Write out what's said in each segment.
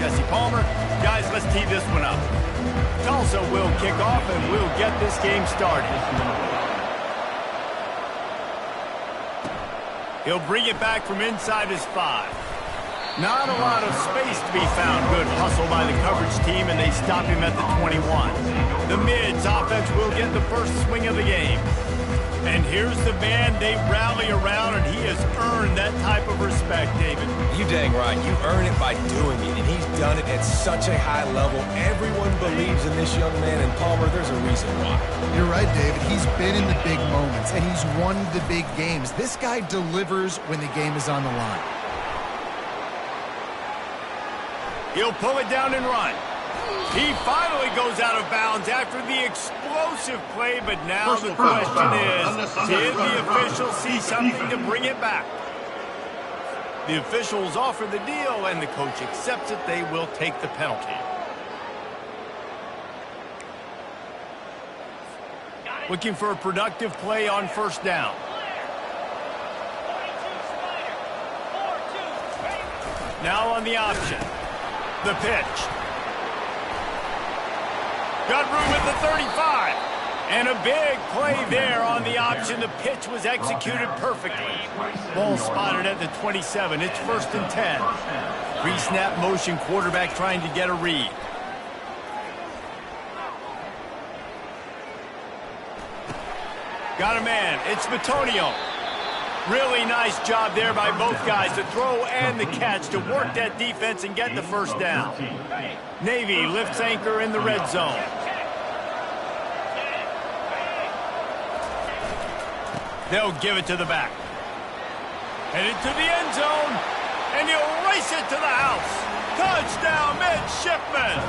Jesse Palmer. Guys, let's tee this one up. Tulsa will kick off, and we'll get this game started. He'll bring it back from inside his 5. Not a lot of space to be found. Good hustle by the coverage team, and they stop him at the 21. The mids offense will get the first swing of the game. And here's the man they rally around, and he has earned that type of respect, David. You dang right. You earn it by doing it, and he's done it at such a high level. Everyone believes in this young man, and Palmer, there's a reason why. You're right, David. He's been in the big moments, and he's won the big games. This guy delivers when the game is on the line. He'll pull it down and run. He finally goes out of bounds after the explosive play, but now the question is, did the official see something to bring it back? The officials offer the deal, and the coach accepts it. They will take the penalty. Looking for a productive play on first down. Now on the option. The pitch. Got room at the 35. And a big play there on the option. The pitch was executed perfectly. Ball spotted at the 27. It's 1st and 10. Pre-snap motion, quarterback trying to get a read. Got a man. It's Batonio. Really nice job there by both guys, the throw and the catch, to work that defense and get the first down. Navy lifts anchor in the red zone. They'll give it to the back. Headed to the end zone, and he'll race it to the house. Touchdown, midshipman.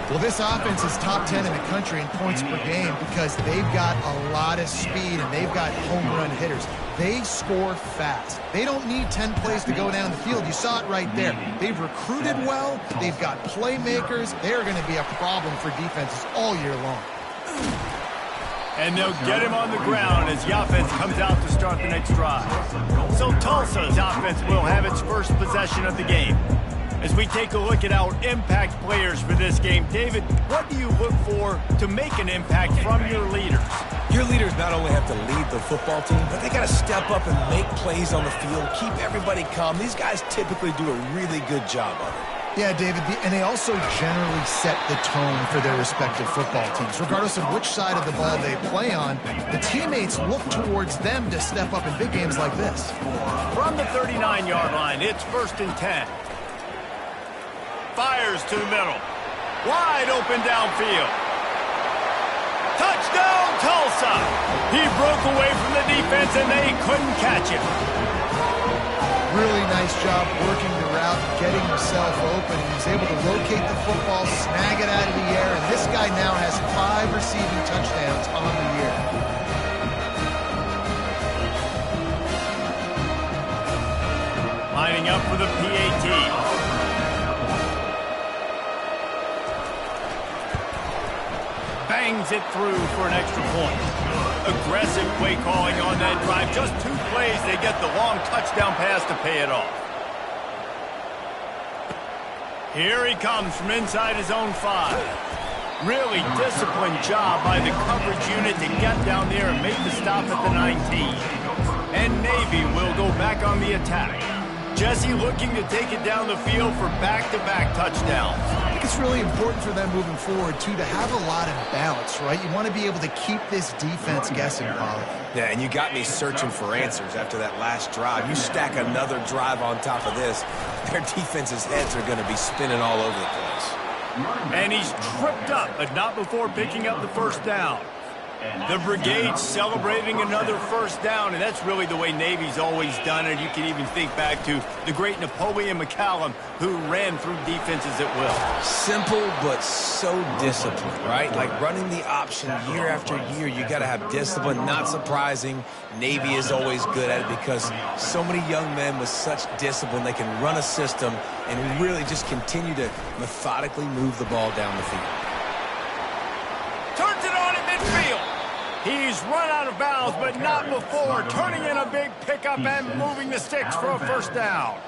Well, this offense is top 10 in the country in points per game because they've got a lot of speed and they've got home run hitters. They score fast. They don't need 10 plays to go down the field. You saw it right there. They've recruited well. They've got playmakers. They're going to be a problem for defenses all year long. And they'll get him on the ground as the offense comes out to start the next drive. So Tulsa's offense will have its first possession of the game. As we take a look at our impact players for this game, David, what do you look for to make an impact from your leaders? Your leaders not only have to lead the football team, but they got to step up and make plays on the field, keep everybody calm. These guys typically do a really good job of it. Yeah, David, and they also generally set the tone for their respective football teams. Regardless of which side of the ball they play on, the teammates look towards them to step up in big games like this. From the 39-yard line, it's 1st and 10. Fires to the middle. Wide open downfield. Touchdown, Tulsa! He broke away from the defense, and they couldn't catch him. Really nice job working the route, getting himself open. He was able to locate the football, snag it out of the air, and this guy now has 5 receiving touchdowns on the year. Lining up for the PAT. Bangs it through for an extra point. Aggressive play calling on that drive. Just 2 plays, they get the long touchdown pass to pay it off. Here he comes from inside his own 5. Really disciplined job by the coverage unit to get down there and make the stop at the 19. And Navy will go back on the attack. Jesse looking to take it down the field for back-to-back touchdowns. I think it's really important for them moving forward, too, to have a lot of balance, right? You want to be able to keep this defense guessing, Polly. Yeah, and you got me searching for answers after that last drive. You stack another drive on top of this, their defense's heads are going to be spinning all over the place. And he's tripped up, but not before picking up the first down. The brigade celebrating another first down, and that's really the way Navy's always done it. You can even think back to the great Napoleon McCallum, who ran through defenses at will. Simple, but so disciplined, right? Like running the option year after year, you got to have discipline. Not surprising, Navy is always good at it because so many young men with such discipline, they can run a system and really just continue to methodically move the ball down the field. Turns it on at midfield. He's He's run out of bounds, but not before turning in a big pickup and moving the sticks for a first down.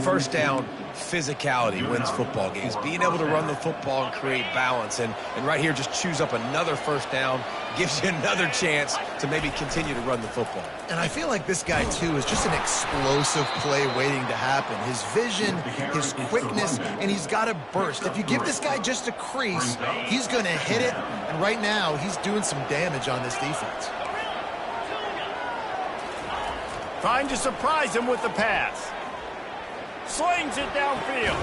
First down, physicality wins football games. Being able to run the football and create balance. And right here, just choose up another first down, gives you another chance to maybe continue to run the football. And I feel like this guy, too, is just an explosive play waiting to happen. His vision, his quickness, and he's got a burst. If you give this guy just a crease, he's going to hit it. And right now, he's doing some damage on this defense. Trying to surprise him with the pass. Slings it downfield.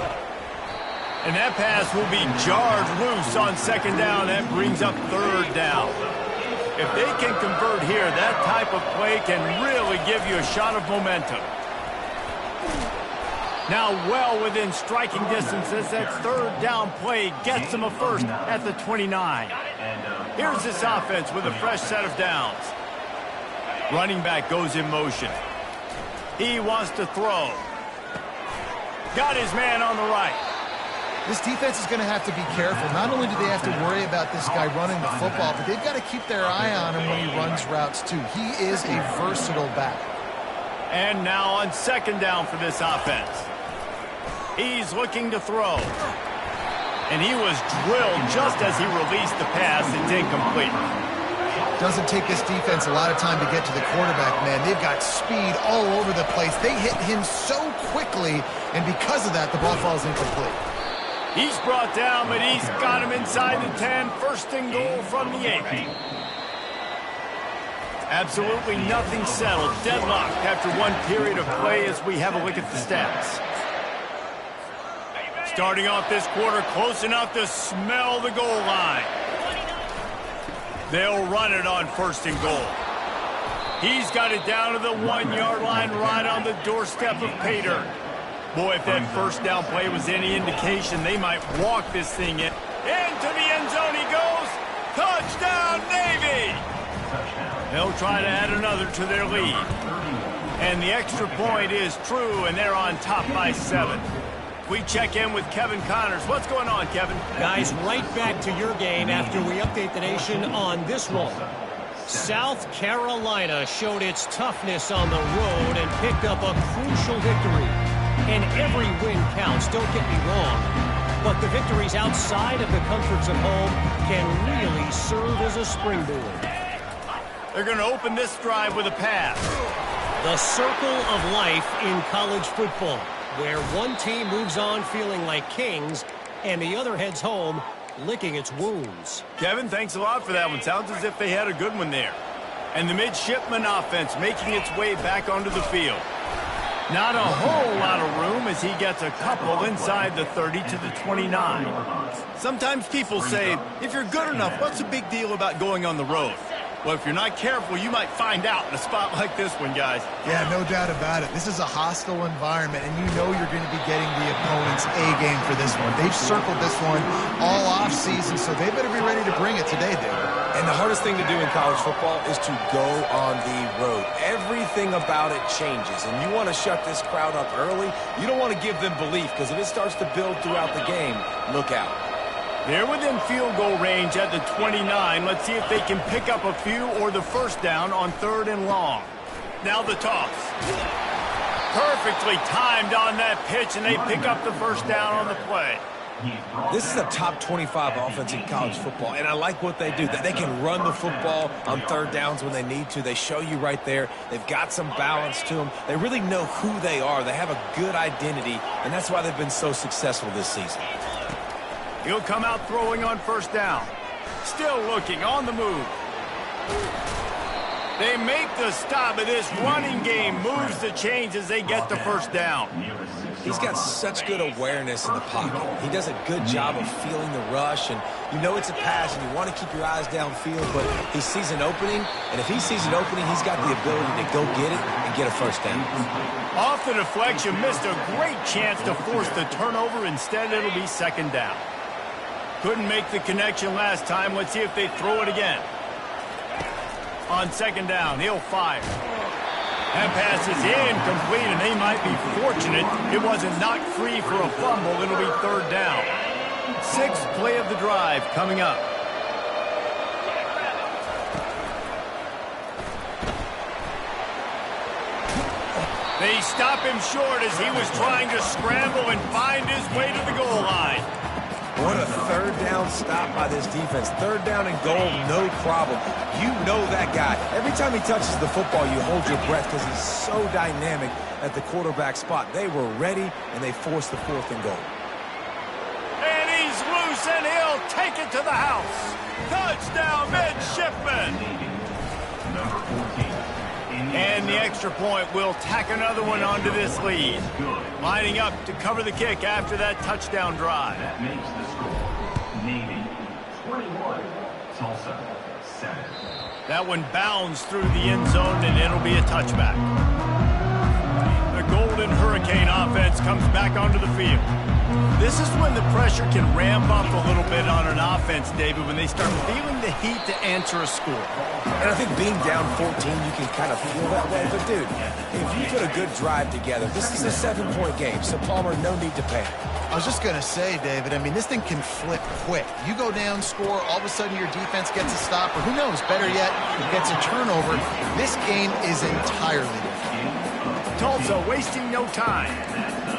And that pass will be jarred loose on second down. That brings up third down. If they can convert here, that type of play can really give you a shot of momentum. Now well within striking distance as that third down play gets them a first at the 29. Here's this offense with a fresh set of downs. Running back goes in motion. He wants to throw. Got his man on the right. This defense is going to have to be careful. Not only do they have to worry about this guy running the football, but they've got to keep their eye on him when he runs routes, too. He is a versatile back. And now on second down for this offense. He's looking to throw. And he was drilled just as he released the pass. It's incomplete. Doesn't take this defense a lot of time to get to the quarterback, man. They've got speed all over the place. They hit him so quickly, and because of that, the ball falls incomplete. He's brought down, but he's got him inside the 10. First and goal from the 8. Absolutely nothing settled. Deadlocked after one period of play as we have a look at the stats. Starting off this quarter close enough to smell the goal line. They'll run it on first and goal. He's got it down to the 1-yard line right on the doorstep of pay dirt. Boy, if that first down play was any indication, they might walk this thing in. Into the end zone he goes. Touchdown, Navy! They'll try to add another to their lead. And the extra point is true, and they're on top by 7. We check in with Kevin Connors. What's going on, Kevin? Guys, right back to your game after we update the nation on this one. South Carolina showed its toughness on the road and picked up a crucial victory. And every win counts, don't get me wrong. But the victories outside of the comforts of home can really serve as a springboard. They're going to open this drive with a pass. The circle of life in college football, where one team moves on feeling like kings and the other heads home licking its wounds. Kevin, thanks a lot for that one. Sounds as if they had a good one there. And the midshipman offense making its way back onto the field. Not a whole lot of room as he gets a couple inside the 30 to the 29. Sometimes people say, if you're good enough, what's the big deal about going on the road? Well, if you're not careful, you might find out in a spot like this one, guys. Yeah, no doubt about it. This is a hostile environment, and you know you're going to be getting the opponent's A-game for this one. They've circled this one all off-season, so they better be ready to bring it today, David. And the hardest thing to do in college football is to go on the road. Everything about it changes, and you want to shut this crowd up early. You don't want to give them belief, because if it starts to build throughout the game, look out. They're within field goal range at the 29. Let's see if they can pick up a few or the first down on third and long. Now the toss. Perfectly timed on that pitch, and they pick up the first down on the play. This is a top 25 offense in college football, and I like what they do. They can run the football on third downs when they need to. They show you right there. They've got some balance to them. They really know who they are. They have a good identity, and that's why they've been so successful this season. He'll come out throwing on first down. Still looking on the move. They make the stop, but this running game moves the chains as they get the first down. He's got such good awareness in the pocket. He does a good job of feeling the rush, and you know it's a pass, and you want to keep your eyes downfield, but he sees an opening, and if he sees an opening, he's got the ability to go get it and get a first down. Off the deflection, missed a great chance to force the turnover. Instead, it'll be second down. Couldn't make the connection last time. Let's see if they throw it again. On second down, he'll fire. That pass is incomplete, and they might be fortunate it wasn't knocked free for a fumble. It'll be third down. Sixth play of the drive coming up. They stop him short as he was trying to scramble and find his way to the goal line. What a third down stop by this defense. Third down and goal, no problem. You know that guy. Every time he touches the football, you hold your breath because he's so dynamic at the quarterback spot. They were ready, and they forced the 4th and goal. And he's loose, and he'll take it to the house. Touchdown, midshipman. Number 14. And the extra point will tack another one onto this lead. Lining up to cover the kick after that touchdown drive. That makes the score Navy 21, Tulsa 7. That one bounds through the end zone, and it'll be a touchback. The Golden Hurricane offense comes back onto the field. This is when the pressure can ramp up a little bit on an offense, David, when they start feeling the heat to answer a score. And I think being down 14, you can kind of feel that way. But, dude, if you put a good drive together, this is a 7-point game, so Palmer, no need to panic. I was just going to say, David, I mean, this thing can flip quick. You go down, score, all of a sudden your defense gets a stop, or who knows, better yet, gets a turnover. This game is entirely different. Tulsa wasting no time.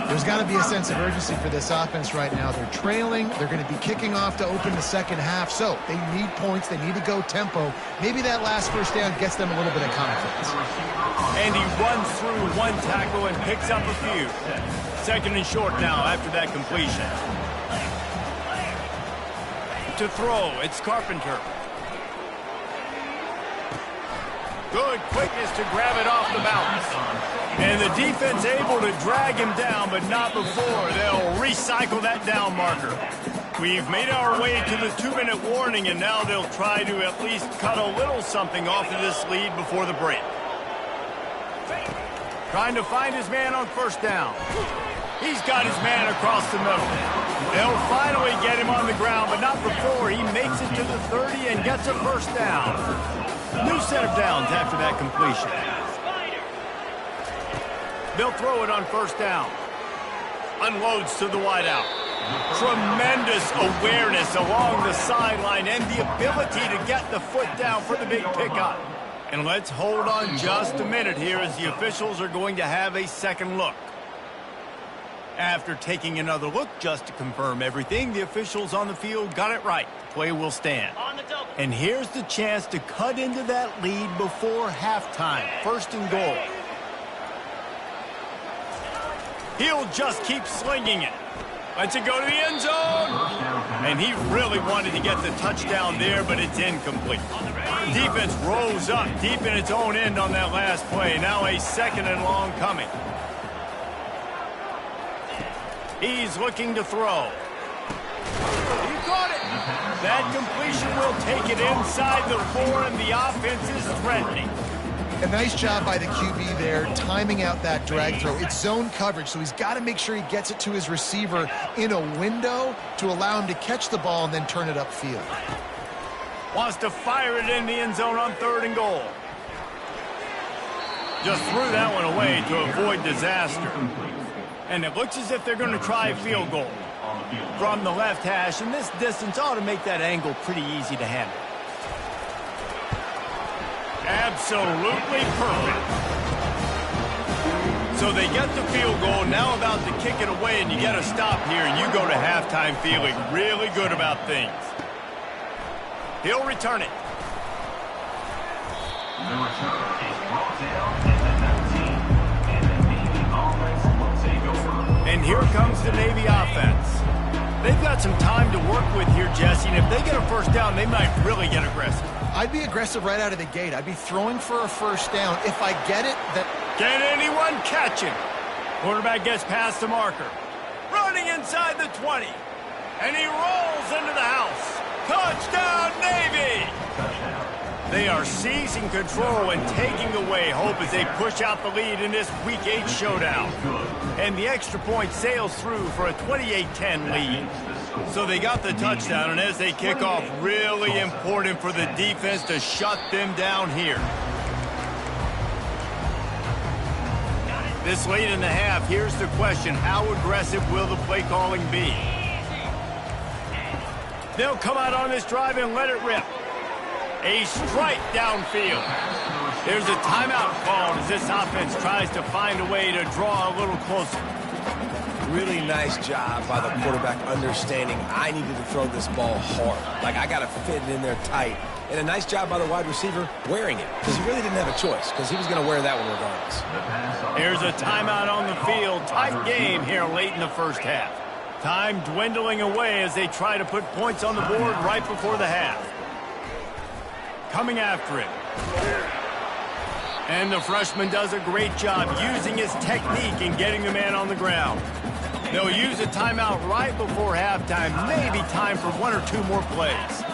There's got to be a sense of urgency for this offense right now. They're trailing. They're going to be kicking off to open the second half. So they need points. They need to go tempo. Maybe that last first down gets them a little bit of confidence. And he runs through one tackle and picks up a few. 2nd and short now after that completion. To throw, it's Carpenter. Good quickness to grab it off the bounce. And the defense able to drag him down, but not before they'll recycle that down marker. We've made our way to the 2-minute warning, and now they'll try to at least cut a little something off of this lead before the break. Trying to find his man on first down. He's got his man across the middle. They'll finally get him on the ground, but not before he makes it to the 30 and gets a first down. New set of downs after that completion. They'll throw it on first down. Unloads to the wideout. Tremendous awareness along the sideline and the ability to get the foot down for the big pickup. And let's hold on just a minute here as the officials are going to have a second look. After taking another look just to confirm everything, the officials on the field got it right. The play will stand. And here's the chance to cut into that lead before halftime. 1st and goal. He'll just keep slinging it. Lets it go to the end zone. And he really wanted to get the touchdown there, but it's incomplete. Defense rose up deep in its own end on that last play. Now a 2nd and long coming. He's looking to throw. He caught it. That completion will take it inside the 4, and the offense is threatening. A nice job by the QB there, timing out that drag throw. It's zone coverage, so he's got to make sure he gets it to his receiver in a window to allow him to catch the ball and then turn it upfield. Wants to fire it in the end zone on 3rd and goal. Just threw that one away to avoid disaster. And it looks as if they're going to try a field goal from the left hash, and this distance ought to make that angle pretty easy to handle. Absolutely perfect. So they get the field goal, now about to kick it away, and you get a stop here, and you go to halftime feeling really good about things. He'll return it. The return is brought down at the 19, and the Navy offense will take over. And here comes the Navy offense. They've got some time to work with here, Jesse, and if they get a first down, they might really get aggressive. I'd be aggressive right out of the gate. I'd be throwing for a first down. If I get it, that... Can anyone catch him? Quarterback gets past the marker. Running inside the 20. And he rolls into the house. Touchdown, Navy! They are seizing control and taking away hope as they push out the lead in this Week 8 showdown. And the extra point sails through for a 28-10 lead. So they got the touchdown, and as they kick off, really important for the defense to shut them down here. This late in the half, here's the question: how aggressive will the play calling be? They'll come out on this drive and let it rip. A strike downfield. There's a timeout called as this offense tries to find a way to draw a little closer. Really nice job by the quarterback understanding I needed to throw this ball hard. Like, I got to fit it in there tight. And a nice job by the wide receiver wearing it, because he really didn't have a choice, because he was going to wear that one regardless. Here's a timeout on the field. Tight game here late in the first half. Time dwindling away as they try to put points on the board right before the half. Coming after it. And the freshman does a great job using his technique and getting the man on the ground. They'll use a timeout right before halftime. Maybe time for one or two more plays.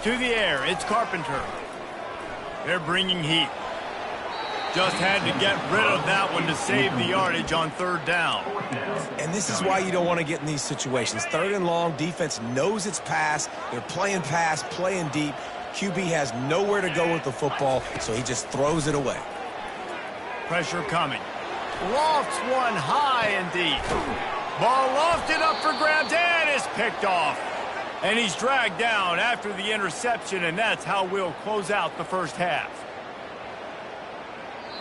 To the air, it's Carpenter. They're bringing heat. Just had to get rid of that one to save the yardage on third down. And this is why you don't want to get in these situations. Third and long, defense knows it's pass. They're playing pass, playing deep. QB has nowhere to go with the football, so he just throws it away. Pressure coming. Lofts one high and deep. Ball lofted up for grabs and is picked off. And he's dragged down after the interception, and that's how we'll close out the first half.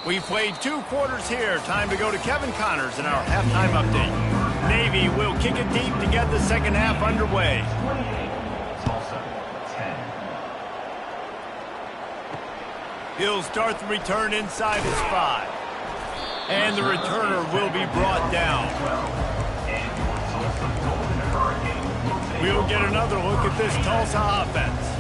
We've played 2 quarters here. Time to go to Kevin Connors in our halftime update. Navy will kick it deep to get the second half underway. 28, Tulsa, 10. He'll start the return inside his 5. And the returner will be brought down. We'll get another look at this Tulsa offense.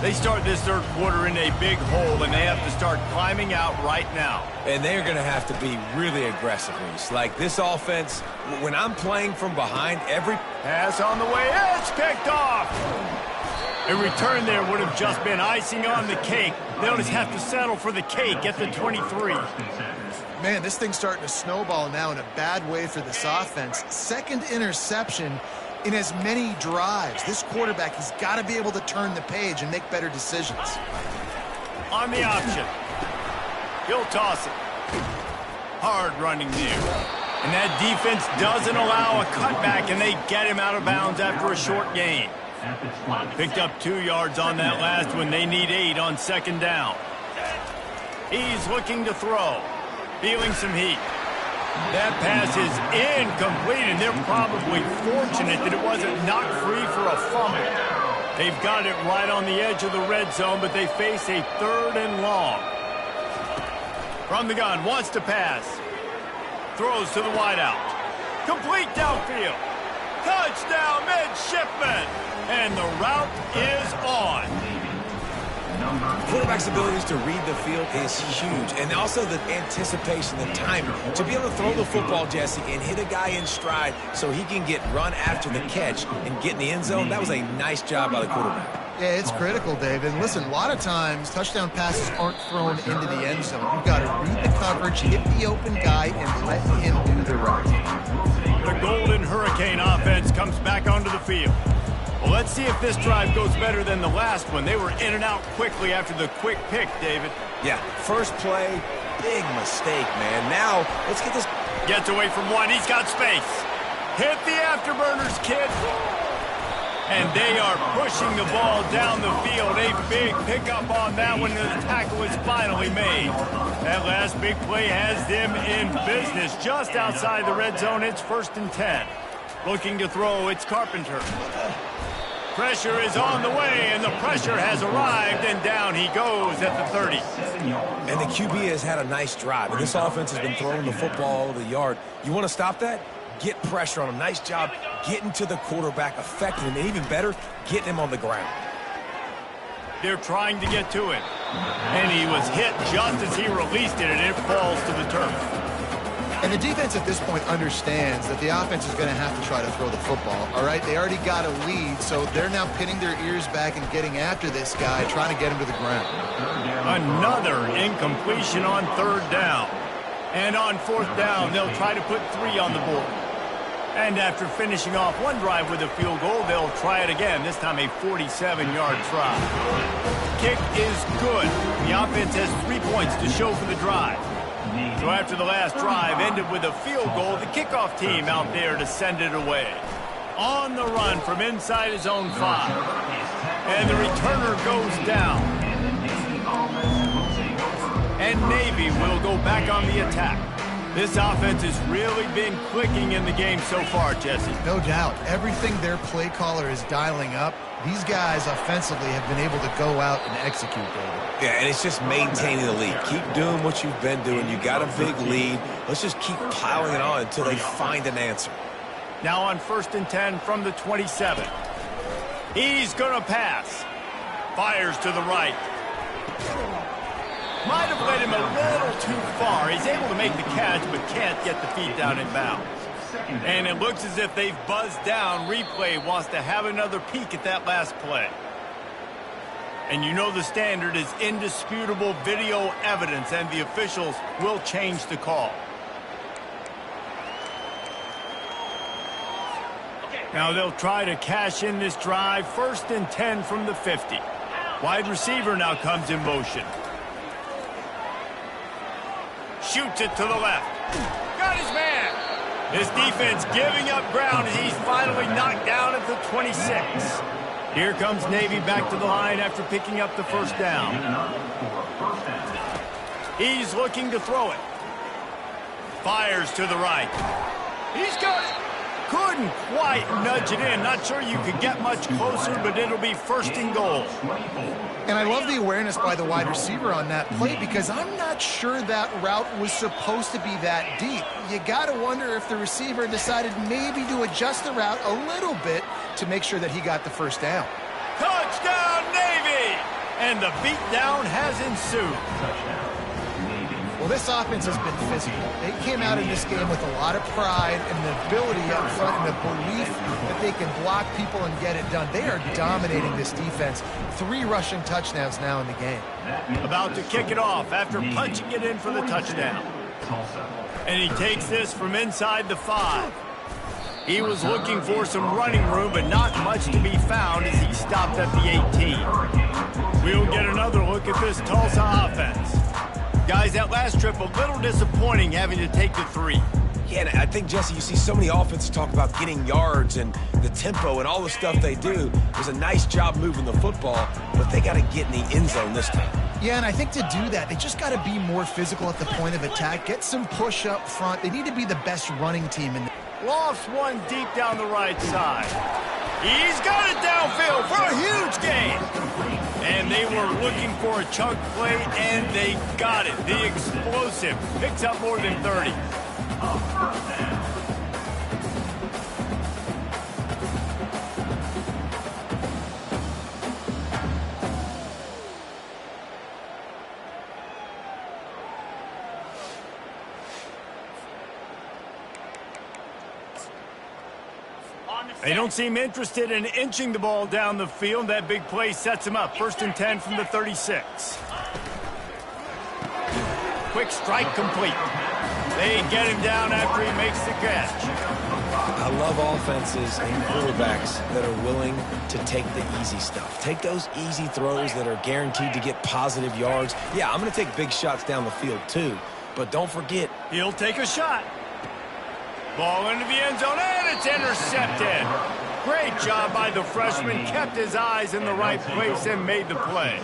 They start this third quarter in a big hole, and they have to start climbing out right now. And they're going to have to be really aggressive. Like this offense, when I'm playing from behind, every pass on the way, it's picked off. A return there would have just been icing on the cake. They'll just have to settle for the cake at the 23. Man, this thing's starting to snowball now in a bad way for this offense. Second interception in as many drives. This quarterback has got to be able to turn the page and make better decisions. On the option. He'll toss it. Hard running there. And that defense doesn't allow a cutback, and they get him out of bounds after a short gain. Picked up 2 yards on that last one. They need 8 on second down. He's looking to throw. Feeling some heat. That pass is incomplete, and they're probably fortunate that it wasn't knocked free for a fumble. They've got it right on the edge of the red zone, but they face a 3rd and long. From the gun, wants to pass. Throws to the wideout. Complete downfield. Touchdown, midshipman. And the route is on. quarterback's abilities to read the field is huge. And also the anticipation, the timing. To be able to throw the football, Jesse, and hit a guy in stride so he can get run after the catch and get in the end zone, that was a nice job by the quarterback. Yeah, it's critical, Dave. And listen, a lot of times touchdown passes aren't thrown into the end zone. You've got to read the coverage, hit the open guy, and let him do the rest. The Golden Hurricane offense comes back onto the field. Well, let's see if this drive goes better than the last one. They were in and out quickly after the quick pick, David. Yeah, first play, big mistake, man. Now, let's get this. Gets away from one. He's got space. Hit the afterburners, kid. And they are pushing the ball down the field. A big pickup on that one, and the tackle is finally made. That last big play has them in business just outside the red zone. It's 1st and 10. Looking to throw, it's Carpenter. Pressure is on the way, and the pressure has arrived, and down he goes at the 30. And the QB has had a nice drive. And this offense has been throwing the football all over the yard. You want to stop that? Get pressure on him. Nice job getting to the quarterback, affecting him, and even better, getting him on the ground. They're trying to get to him. And he was hit just as he released it, and it falls to the turf. And the defense at this point understands that the offense is going to have to try to throw the football, all right? They already got a lead, so they're now pinning their ears back and getting after this guy, trying to get him to the ground. Another incompletion on 3rd down. And on 4th down, they'll try to put 3 on the board. And after finishing off one drive with a field goal, they'll try it again, this time a 47-yard try. Kick is good. The offense has 3 points to show for the drive. So after the last drive ended with a field goal, the kickoff team out there to send it away. On the run from inside his own 5. And the returner goes down. and Navy will go back on the attack. This offense has really been clicking in the game so far, Jesse. No doubt. Everything their play caller is dialing up, these guys offensively have been able to go out and execute, David. Yeah, and it's just maintaining the lead. Keep doing what you've been doing. You got a big lead. Let's just keep piling it on until they find an answer. Now on 1st and 10 from the 27. He's going to pass. Fires to the right. Might have led him a little too far. He's able to make the catch, but can't get the feet down in bounds. And it looks as if they've buzzed down. Replay wants to have another peek at that last play. And you know the standard is indisputable video evidence, and the officials will change the call. Now they'll try to cash in this drive. 1st and 10 from the 50. Wide receiver now comes in motion. Shoots it to the left. Got his man. This defense giving up ground as he's finally knocked down at the 26. Here comes Navy back to the line after picking up the 1st down. He's looking to throw it. Fires to the right. He's got it. Couldn't quite nudge it in. Not sure you could get much closer, but it'll be 1st and goal. And I love the awareness by the wide receiver on that play because I'm not sure that route was supposed to be that deep. You got to wonder if the receiver decided maybe to adjust the route a little bit to make sure that he got the 1st down. Touchdown, Navy! And the beatdown has ensued. Well, this offense has been physical. They came out in this game with a lot of pride and the ability up front and the belief that they can block people and get it done. They are dominating this defense. 3 rushing touchdowns now in the game. About to kick it off after punching it in for the touchdown. And he takes this from inside the 5. He was looking for some running room, but not much to be found as he stopped at the 18. We'll get another look at this Tulsa offense. Guys, that last trip a little disappointing having to take the 3. Yeah, and I think, Jesse, you see so many offenses talk about getting yards and the tempo and all the stuff they do. It was a nice job moving the football, but they got to get in the end zone this time. Yeah, and I think to do that, they just got to be more physical at the point of attack, get some push up front. They need to be the best running team in the... Lofts one deep down the right side. He's got it downfield for a huge gain. And they were looking for a chunk play, and they got it. The explosive picks up more than 30. They don't seem interested in inching the ball down the field. That big play sets him up. 1st and 10 from the 36. Quick strike complete. They get him down after he makes the catch. I love offenses and quarterbacks that are willing to take the easy stuff. Take those easy throws that are guaranteed to get positive yards. Yeah, I'm going to take big shots down the field too, but don't forget. He'll take a shot. Ball into the end zone, and it's intercepted. Great job by the freshman. Kept his eyes in the right place and made the play.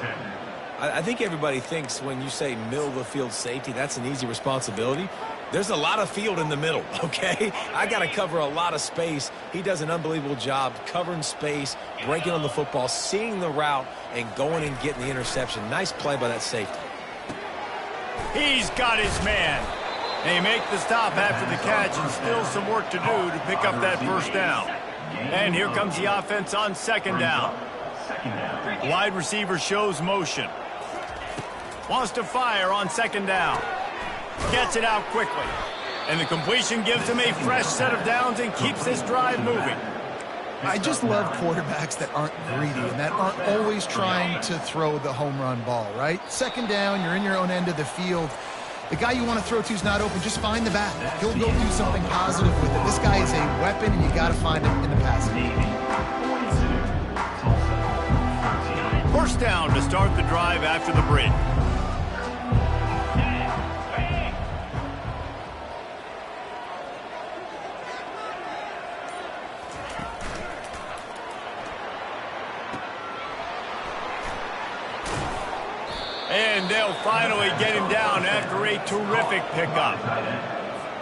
I think everybody thinks when you say middle of the field safety, that's an easy responsibility. There's a lot of field in the middle, okay? I got to cover a lot of space. He does an unbelievable job covering space, breaking on the football, seeing the route, and going and getting the interception. Nice play by that safety. He's got his man. They make the stop after the catch, and still some work to do to pick up that 1st down. And here comes the offense on 2nd down. Wide receiver shows motion. Wants to fire on 2nd down. Gets it out quickly. And the completion gives him a fresh set of downs and keeps this drive moving. I just love quarterbacks that aren't greedy and that aren't always trying to throw the home run ball, right? 2nd down, you're in your own end of the field. The guy you want to throw to is not open. Just find the back. He'll go do something positive with it. This guy is a weapon, and you got to find him in the passing game. 1st down to start the drive after the break. And they'll finally get him down after a terrific pickup.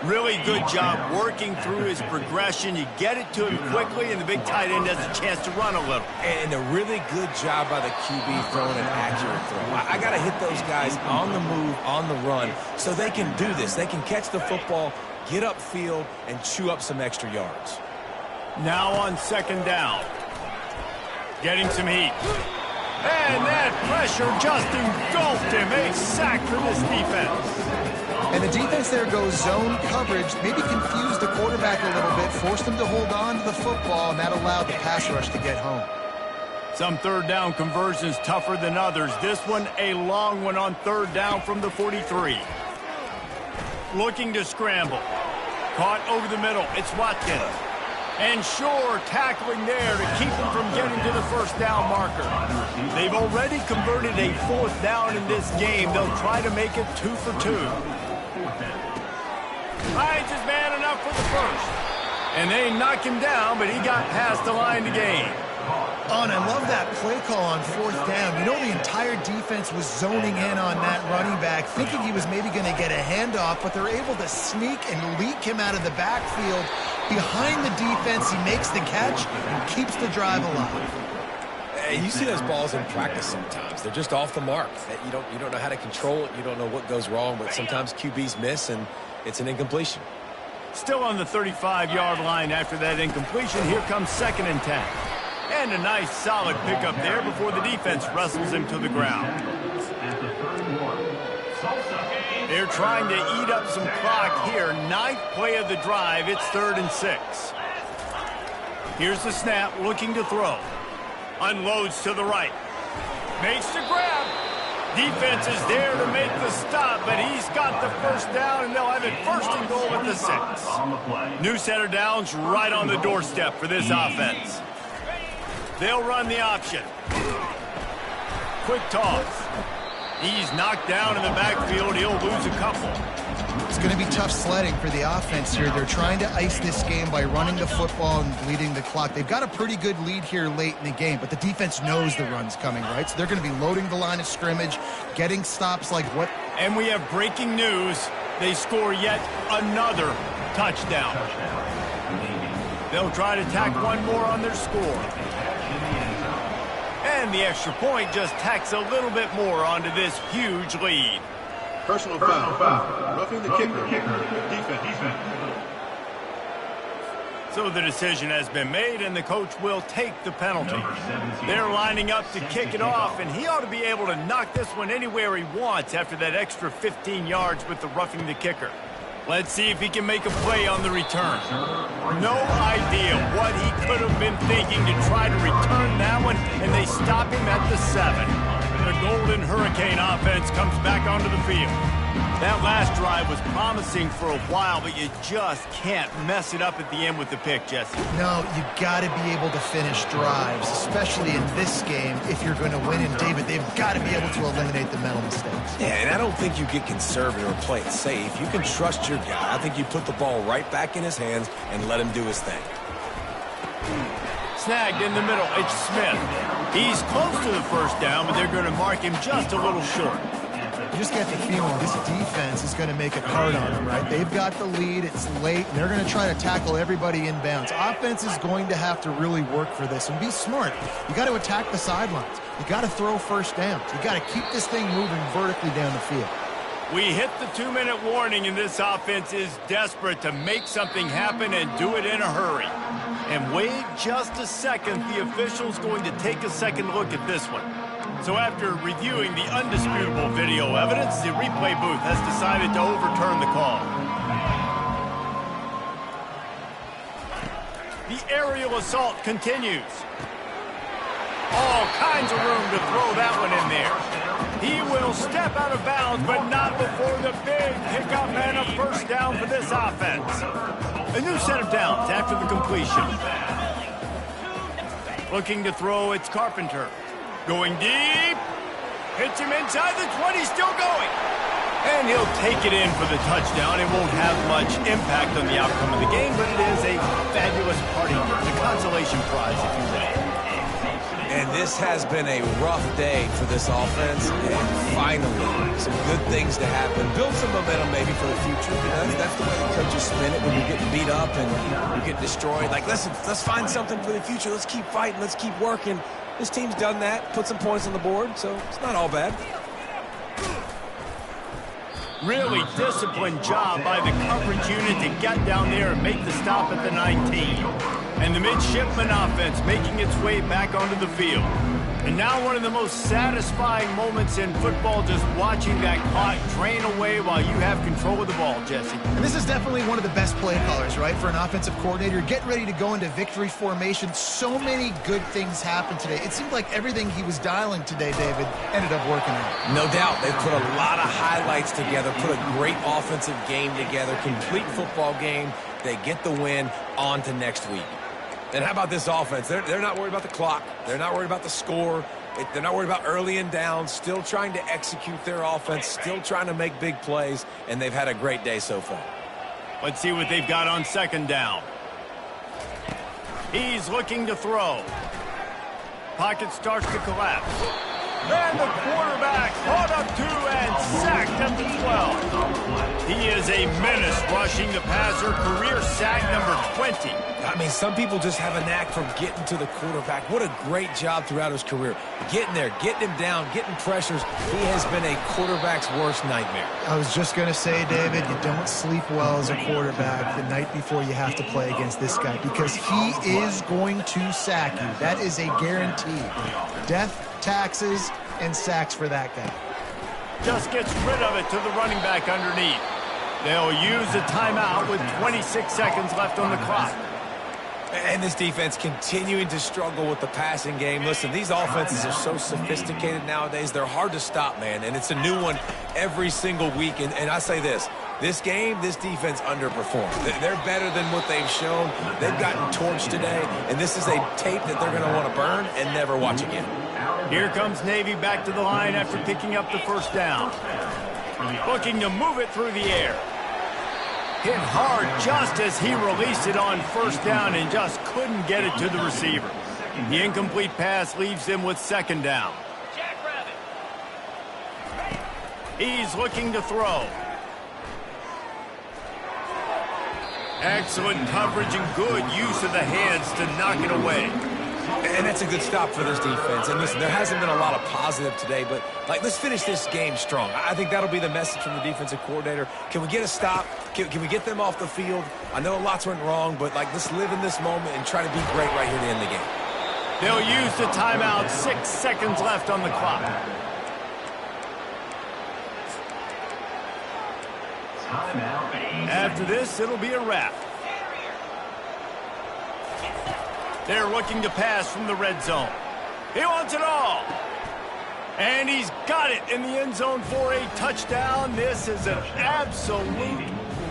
Really good job working through his progression. You get it to him quickly, and the big tight end has a chance to run a little. And a really good job by the QB throwing an accurate throw. I got to hit those guys on the move, on the run, so they can do this. They can catch the football, get upfield, and chew up some extra yards. Now on second down. Getting some heat. And that pressure just engulfed him. A sack for this defense. And the defense there goes zone coverage, maybe confused the quarterback a little bit, forced him to hold on to the football, and that allowed the pass rush to get home. Some third down conversions tougher than others. This one a long one on third down from the 43. Looking to scramble. Caught over the middle. It's Watkins. And Shore tackling there to keep him from getting to the first down marker. They've already converted a fourth down in this game. They'll try to make it 2 for 2. Finds his man enough for the first. And they knock him down, but he got past the line to gain. Oh, and I love that play call on fourth down. You know, the entire defense was zoning in on that running back, thinking he was maybe going to get a handoff, but they're able to sneak and leak him out of the backfield. Behind the defense, he makes the catch and keeps the drive alive. Hey, you see those balls in practice sometimes. They're just off the mark. You don't know how to control it. You don't know what goes wrong, but sometimes QBs miss, and it's an incompletion. Still on the 35-yard line after that incompletion. Here comes 2nd and 10. And a nice solid pickup there before the defense wrestles him to the ground. They're trying to eat up some clock here. 9th play of the drive. It's 3rd and 6. Here's the snap, looking to throw. Unloads to the right. Makes the grab. Defense is there to make the stop, but he's got the first down, and they'll have it 1st and goal at the 6. New set of downs right on the doorstep for this offense. They'll run the option. Quick toss. He's knocked down in the backfield. He'll lose a couple. It's going to be tough sledding for the offense here. They're trying to ice this game by running the football and bleeding the clock. They've got a pretty good lead here late in the game, but the defense knows the run's coming, right? So they're going to be loading the line of scrimmage, getting stops like what? And we have breaking news. They score yet another touchdown. They'll try to tack one more on their score. And the extra point just tacks a little bit more onto this huge lead. Personal foul. Roughing the kicker. Defense. So the decision has been made, and the coach will take the penalty. They're lining up to kick it off, and he ought to be able to knock this one anywhere he wants after that extra 15 yards with the roughing the kicker. Let's see if he can make a play on the return. No idea what he could have been thinking to try to return that one, and they stop him at the 7. The Golden Hurricane offense comes back onto the field. That last drive was promising for a while, but you just can't mess it up at the end with the pick, Jesse. No, you got to be able to finish drives, especially in this game if you're going to win. And, David, they've got to be able to eliminate the mental mistakes. Yeah, and I don't think you get conservative or play it safe. You can trust your guy. I think you put the ball right back in his hands and let him do his thing. Snagged in the middle. It's Smith. He's close to the first down, but they're going to mark him just a little short. You just get the feeling this defense is going to make it hard on them, right? They've got the lead. It's late, and they're going to try to tackle everybody inbounds. Offense is going to have to really work for this and be smart. You got to attack the sidelines. You got to throw first downs. You got to keep this thing moving vertically down the field. We hit the 2-minute warning, and this offense is desperate to make something happen and do it in a hurry. And wait just a second. The official's going to take a second look at this one. So after reviewing the undisputable video evidence, the replay booth has decided to overturn the call. The aerial assault continues. All kinds of room to throw that one in there. He will step out of bounds, but not before the big pickup and a first down for this offense. A new set of downs after the completion. Looking to throw, it's Carpenter. Going deep. Hits him inside the 20, still going. And he'll take it in for the touchdown. It won't have much impact on the outcome of the game, but it is a fabulous party, the consolation prize, if you will. And this has been a rough day for this offense, and finally, some good things to happen. Build some momentum maybe for the future. You know, that's the way the coaches spin it when you're getting beat up and you're getting destroyed. Like, listen, let's find something for the future. Let's keep fighting. Let's keep working. This team's done that, put some points on the board, so it's not all bad. Really disciplined job by the coverage unit to get down there and make the stop at the 19. And the midshipman offense making its way back onto the field. And now one of the most satisfying moments in football, just watching that clock drain away while you have control of the ball, Jesse. And this is definitely one of the best play callers, right, for an offensive coordinator. Getting ready to go into victory formation. So many good things happened today. It seemed like everything he was dialing today, David, ended up working out. No doubt. They've put a lot of highlights together, put a great offensive game together, complete football game. They get the win. On to next week. And how about this offense? They're not worried about the clock. They're not worried about the score. They're not worried about early and down. Still trying to execute their offense. Still trying to make big plays. And they've had a great day so far. Let's see what they've got on second down. He's looking to throw. Pocket starts to collapse. And the quarterback caught up to and sacked at the 12. He is a menace rushing the passer. Career sack number 20. I mean, some people just have a knack for getting to the quarterback. What a great job throughout his career. Getting there, getting him down, getting pressures. He has been a quarterback's worst nightmare. I was just going to say, David, you don't sleep well as a quarterback the night before you have to play against this guy because he is going to sack you. That is a guarantee. Death, taxes, and sacks for that guy. Just gets rid of it to the running back underneath. They'll use a timeout with 26 seconds left on the clock. And this defense continuing to struggle with the passing game. Listen, these offenses are so sophisticated nowadays. They're hard to stop, man. And it's a new one every single week. And I say this game, this defense underperformed. They're better than what they've shown. They've gotten torched today. And this is a tape that they're going to want to burn and never watch again. Here comes Navy back to the line after picking up the first down. Looking to move it through the air. Hit hard just as he released it on first down and just couldn't get it to the receiver. The incomplete pass leaves him with second down. He's looking to throw. Excellent coverage and good use of the hands to knock it away. And that's a good stop for this defense. And listen, there hasn't been a lot of positive today, but let's finish this game strong. I think that'll be the message from the defensive coordinator. Can we get a stop? Can we get them off the field? I know lots went wrong, but let's live in this moment and try to be great right here to end the game. They'll use the timeout. 6 seconds left on the clock. After this, it'll be a wrap. They're looking to pass from the red zone. He wants it all. And he's got it in the end zone for a touchdown. This is an absolute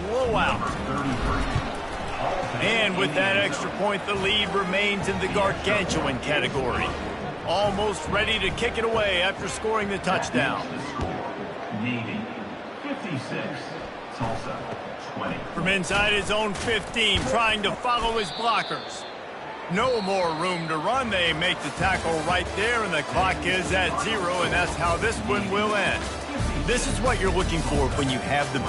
blowout. And with that extra point, the lead remains in the gargantuan category. Almost ready to kick it away after scoring the touchdown. Navy, 56. Tulsa, 20. From inside his own 15, trying to follow his blockers. No more room to run. They make the tackle right there, and the clock is at 0, and that's how this one will end. This is what you're looking for when you have the